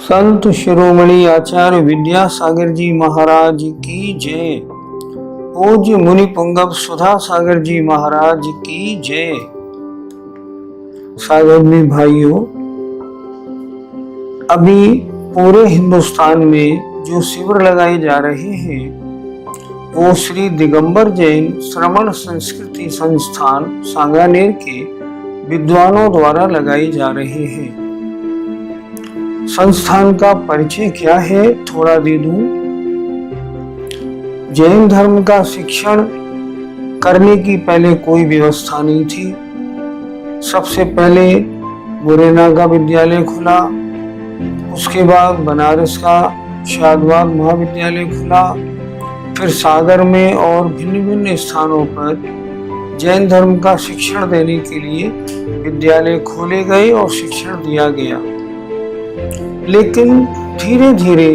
संत शिरोमणि आचार्य विद्यासागर जी महाराज की जय। पूज्य मुनि पुंगव सुधा सागर जी महाराज की जय। सागर में भाइयों, अभी पूरे हिंदुस्तान में जो शिविर लगाए जा रहे हैं वो श्री दिगंबर जैन श्रमण संस्कृति संस्थान सांगानेर के विद्वानों द्वारा लगाए जा रहे हैं। संस्थान का परिचय क्या है थोड़ा दे दूं। जैन धर्म का शिक्षण करने की पहले कोई व्यवस्था नहीं थी। सबसे पहले मुरैना का विद्यालय खुला, उसके बाद बनारस का शादवाद महाविद्यालय खुला, फिर सागर में और भिन्न भिन्न स्थानों पर जैन धर्म का शिक्षण देने के लिए विद्यालय खोले गए और शिक्षण दिया गया। लेकिन धीरे धीरे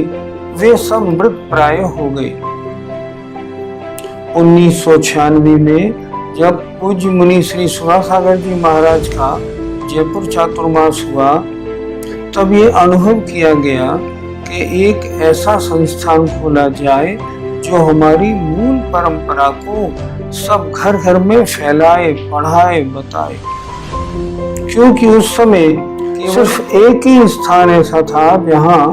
वे सब मृत प्राय हो गए। 1996 में जब पूज्य मुनि श्री सुधा सागर जी महाराज का जयपुर चातुर्मास हुआ, तब ये अनुभव किया गया कि एक ऐसा संस्थान खोला जाए जो हमारी मूल परंपरा को सब घर घर में फैलाए, पढ़ाए, बताए। क्योंकि उस समय सिर्फ एक ही स्थान ऐसा था जहाँ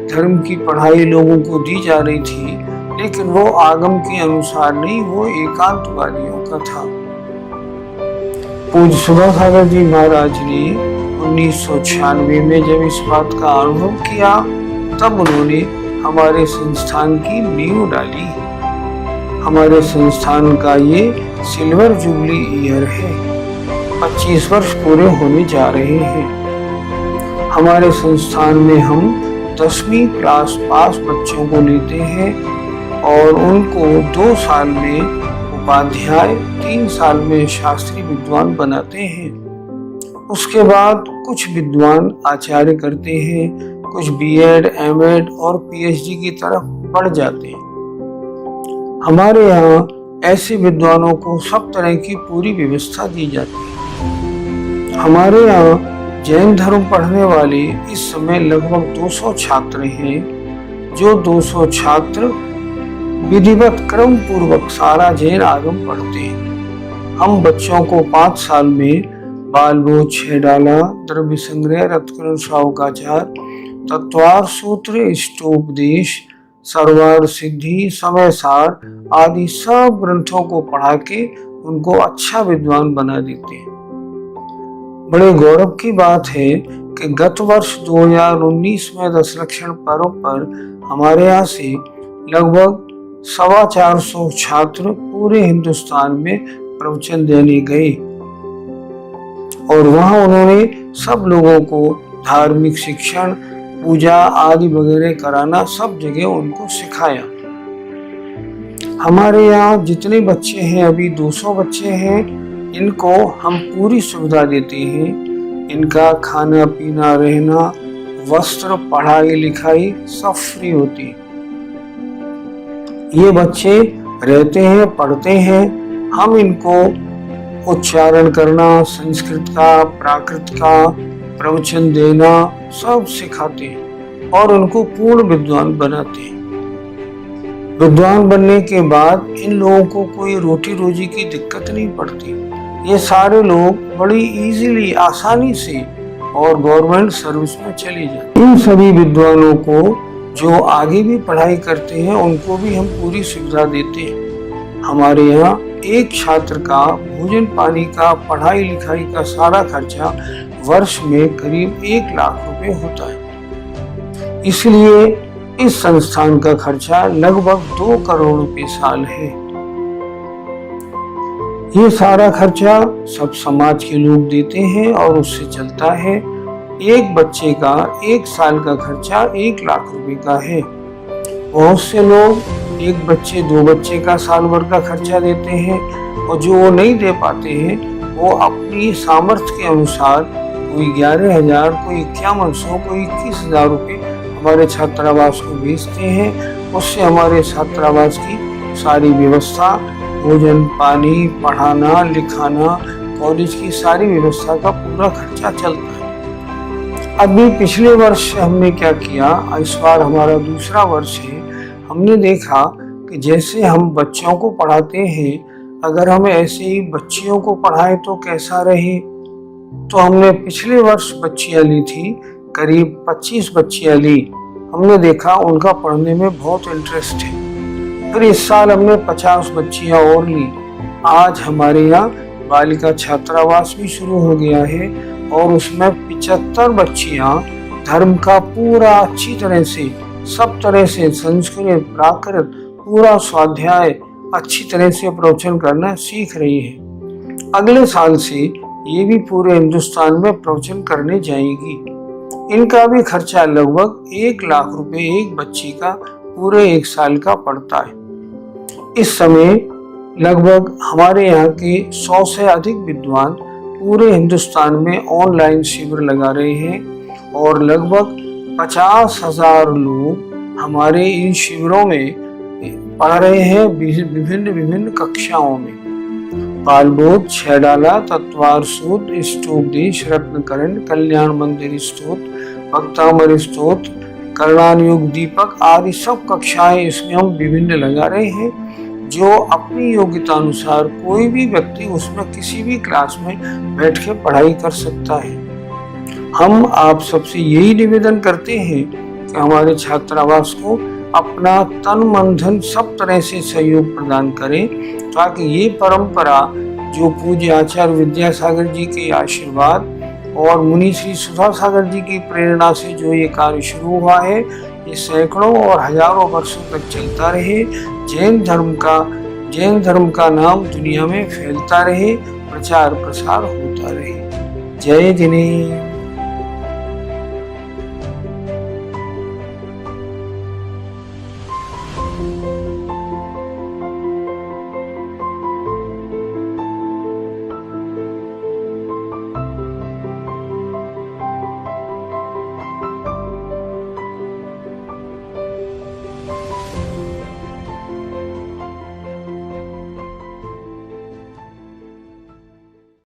धर्म की पढ़ाई लोगों को दी जा रही थी, लेकिन वो आगम के अनुसार नहीं, वो एकांतवादियों का था। पूज्य सुधा सागर जी महाराज ने 1996 में जब इस बात का अनुभव किया, तब उन्होंने हमारे संस्थान की नींव डाली। हमारे संस्थान का ये सिल्वर जुबली ईयर है, 25 वर्ष पूरे होने जा रहे हैं। हमारे संस्थान में हम 10वीं क्लास पास बच्चों को लेते हैं और उनको 2 साल में उपाध्याय, 3 साल में शास्त्री विद्वान बनाते हैं। उसके बाद कुछ विद्वान आचार्य करते हैं, कुछ बीएड, एमएड और पीएचडी की तरफ बढ़ जाते हैं। हमारे यहाँ ऐसे विद्वानों को सब तरह की पूरी व्यवस्था दी जाती है। हमारे यहाँ जैन धर्म पढ़ने वाले इस समय लगभग 200 छात्र हैं, जो 200 छात्र विधिवत क्रम पूर्वक सारा जैन आगम पढ़ते हैं। हम बच्चों को 5 साल में बालबोध, 6 डाला, द्रव्य संग्रह, रत्करण सावकाचार, तत्वार सूत्र, इष्टोपदेश, सर्वार सिद्धि, समय सार आदि सब ग्रंथों को पढ़ा के उनको अच्छा विद्वान बना देते हैं। बड़े गौरव की बात है कि गत वर्ष 2019 में दशलक्षण पर्व पर हमारे यहाँ से लगभग 425 छात्र पूरे हिंदुस्तान में प्रवचन देने गए और वहाँ उन्होंने सब लोगों को धार्मिक शिक्षण, पूजा आदि वगैरह कराना सब जगह उनको सिखाया। हमारे यहाँ जितने बच्चे हैं, अभी 200 बच्चे हैं, इनको हम पूरी सुविधा देते हैं। इनका खाना पीना, रहना, वस्त्र, पढ़ाई लिखाई सब फ्री होती है। ये बच्चे रहते हैं, पढ़ते हैं। हम इनको उच्चारण करना, संस्कृत का, प्राकृत का, प्रवचन देना सब सिखाते हैं और उनको पूर्ण विद्वान बनाते हैं। विद्वान बनने के बाद इन लोगों को कोई रोटी रोजी की दिक्कत नहीं पड़ती। ये सारे लोग बड़ी इजीली, आसानी से और गवर्नमेंट सर्विस में चले जाते हैं। इन सभी विद्वानों को जो आगे भी पढ़ाई करते हैं उनको भी हम पूरी सुविधा देते हैं। हमारे यहाँ एक छात्र का भोजन पानी का, पढ़ाई लिखाई का सारा खर्चा वर्ष में करीब 1 लाख रुपए होता है। इसलिए इस संस्थान का खर्चा लगभग 2 करोड़ रुपए साल है। ये सारा खर्चा सब समाज के लोग देते हैं और उससे चलता है। एक बच्चे का 1 साल का खर्चा 1 लाख रुपए का है। बहुत से लोग 1 बच्चे, 2 बच्चे का साल भर का खर्चा देते हैं और जो वो नहीं दे पाते हैं वो अपनी सामर्थ्य के अनुसार कोई 11,000, कोई 5100, कोई 21,000 रुपये हमारे छात्रावास को भेजते हैं। उससे हमारे छात्रावास की सारी व्यवस्था, भोजन पानी, पढ़ाना लिखाना, कॉलेज की सारी व्यवस्था का पूरा खर्चा चलता है। अभी पिछले वर्ष हमने क्या किया, इस बार हमारा दूसरा वर्ष है, हमने देखा कि जैसे हम बच्चों को पढ़ाते हैं, अगर हम ऐसे ही बच्चियों को पढ़ाएं तो कैसा रहे। तो हमने पिछले वर्ष बच्चियां ली थी, करीब 25 बच्चियां ली। हमने देखा उनका पढ़ने में बहुत इंटरेस्ट है। फिर इस साल हमने 50 बच्चियां और ली। आज हमारे यहाँ बालिका छात्रावास भी शुरू हो गया है और उसमें 75 बच्चियां धर्म का पूरा अच्छी तरह से, सब तरह से संस्कृत, प्राकृत, पूरा स्वाध्याय अच्छी तरह से प्रवचन करना सीख रही है। अगले साल से ये भी पूरे हिंदुस्तान में प्रवचन करने जाएगी। इनका भी खर्चा लगभग 1 लाख रुपए एक बच्ची का पूरे 1 साल का पड़ता है। इस समय लगभग हमारे यहाँ के 100 से अधिक विद्वान पूरे हिंदुस्तान में ऑनलाइन शिविर लगा रहे हैं और लगभग 50,000 लोग हमारे इन शिविरों में पढ़ रहे हैं विभिन्न कक्षाओं में। बालबोध, छैडाला, तत्वार सूत, इष्टोपदेश, रत्नकरण, कल्याण मंदिर स्तोत्र, भक्तामर स्तोत्र, कर्णानुयोग दीपक आदि सब कक्षाएं इसमें हम विभिन्न लगा रहे हैं, जो अपनी योग्यता अनुसार कोई भी व्यक्ति उसमें किसी भी क्लास में बैठ के पढ़ाई कर सकता है। हम आप सबसे यही निवेदन करते हैं कि हमारे छात्रावास को अपना तन मन धन सब तरह से सहयोग प्रदान करें, ताकि ये परंपरा जो पूज्य आचार्य विद्यासागर जी के आशीर्वाद और मुनि श्री सुधा सागर जी की प्रेरणा से जो ये कार्य शुरू हुआ है, ये सैकड़ों और हजारों वर्षों तक चलता रहे। जैन धर्म का नाम दुनिया में फैलता रहे, प्रचार प्रसार होता रहे। जय जिनेन्द्र।